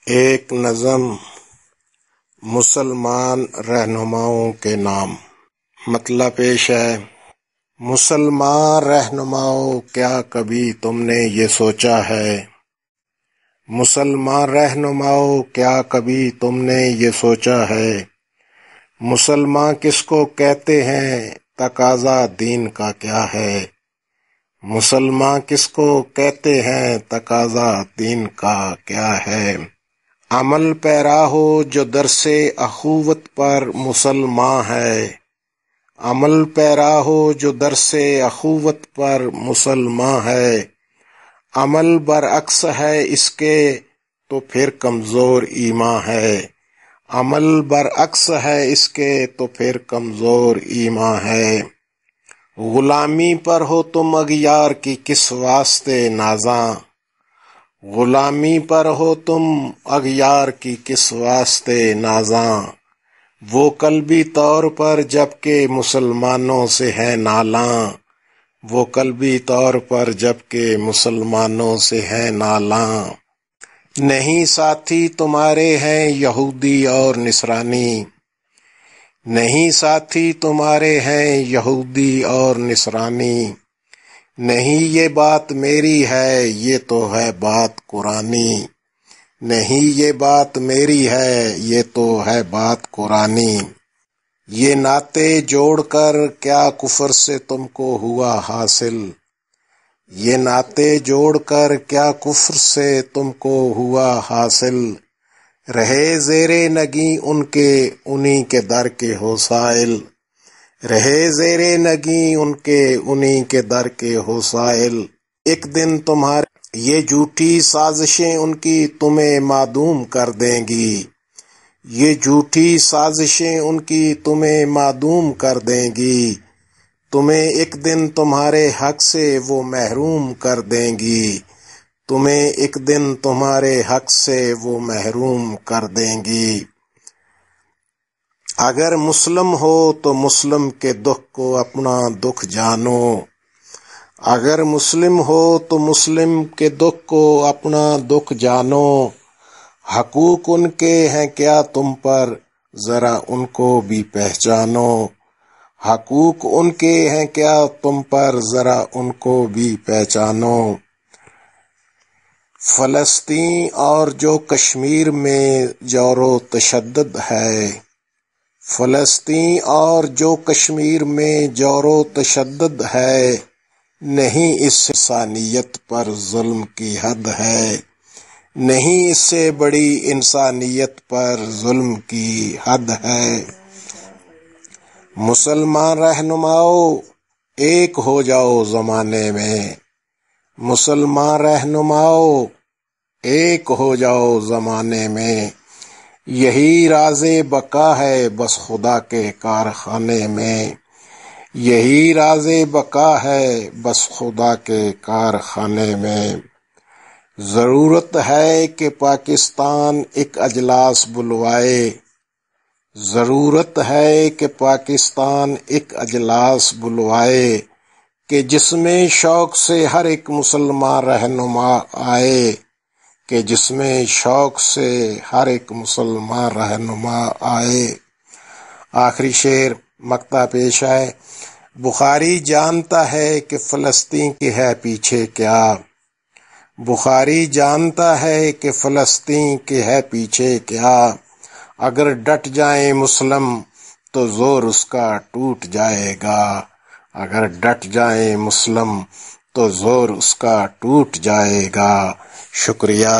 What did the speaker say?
ایک نظم مسلمان رہنماؤں کے نام۔ مطلب پیش ہے: مسلمان رہنماؤں کیا کبھی تم نے یہ سوچا ہے؟ مسلمان رہنماؤں کیا کبھی تم نے یہ سوچا ہے؟ مسلمان کس کو کہتے ہیں، تقاضا دین کا کیا ہے؟ مسلمان کس کو کہتے ہیں، تقاضا دین کا کیا ہے؟ عمل پیرا ہو جو درس اخوت پر مسلمان ہے، عمل پیرا ہو جو درس اخوت پر مسلمان ہے، عمل برعکس ہے اس کے تو پھر کمزور ایمان ہے، عمل برعکس ہے اس کے تو پھر کمزور ایمان ہے۔ غلامی پر ہو تم اغیار کی کس واسطے نازاں، غلامی پر ہو تم اغیار کی کس واسطے نازاں، وہ قلبی طور پر جبکہ مسلمانوں سے ہے نالاں، وہ قلبی طور پر جبکہ مسلمانوں سے ہے نالاں۔ نہیں ساتھی تمہارے ہیں یہودی اور نصرانی، نہیں ساتھی تمہارے ہیں یہودی اور نصرانی، نہیں یہ بات میری ہے یہ تو ہے بات قرآنی، نہیں یہ بات میری ہے یہ تو ہے بات قرآنی۔ یہ ناطے جوڑ کر کیا کفر سے تم کو ہوا حاصل، یہ ناطے جوڑ کر کیا کفر سے تم کو ہوا حاصل، رہے زیر نگیں ان کے انہی کے در کے ہو سائل، رہے زیر نگیں ان کے انہی کے در کے ہو سائل۔ ایک دن تمہارے یہ جھوٹی سازشیں ان کی تمہیں معدوم کر دیں گی، یہ جھوٹی سازشیں ان کی تمہیں معدوم کر دیں گی، تمہیں ایک دن تمہارے حق سے وہ محروم کر دیں گی، تمہیں ایک دن تمہارے حق سے وہ محروم کر دیں گی۔ اگر مسلم ہو تو مسلم کے دکھ کو اپنا دکھ جانو، اگر مسلم ہو تو مسلم کے دکھ کو اپنا دکھ جانو، حقوق ان کے ہیں کیا تم پر ذرا ان کو بھی پہچانو، حقوق ان کے ہیں کیا تم پر ذرا ان کو بھی پہچانو۔ فلسطین اور جو کشمیر میں جور و تشدد ہے، فلسطین اور جو کشمیر میں جور و تشدد ہے، نہیں اس انسانیت پر ظلم کی حد ہے، نہیں اس سے بڑی انسانیت پر ظلم کی حد ہے۔ مسلمان رہنماؤں ایک ہو جاؤ زمانے میں، مسلمان رہنماؤں ایک ہو جاؤ زمانے میں، یہی راز بقا ہے بس خدا کے کارخانے میں، یہی راز بقا ہے بس خدا کے کارخانے میں۔ ضرورت ہے کہ پاکستان ایک اجلاس بلوائے، ضرورت ہے کہ پاکستان ایک اجلاس بلوائے کہ جس میں شوق سے ہر ایک مسلمان رہنما آئے، کہ جس میں شوق سے ہر ایک مسلمان رہنما آئے۔ آخری شعر مقطع پیش ہے: بخاری جانتا ہے کہ فلسطین کی ہے پیچھے کیا، بخاری جانتا ہے کہ فلسطین کے ہے پیچھے کیا، اگر ڈٹ جائیں مسلم تو زور اس کا ٹوٹ جائے گا، اگر ڈٹ جائیں مسلم تو زور اس کا ٹوٹ جائے گا۔ شکریہ۔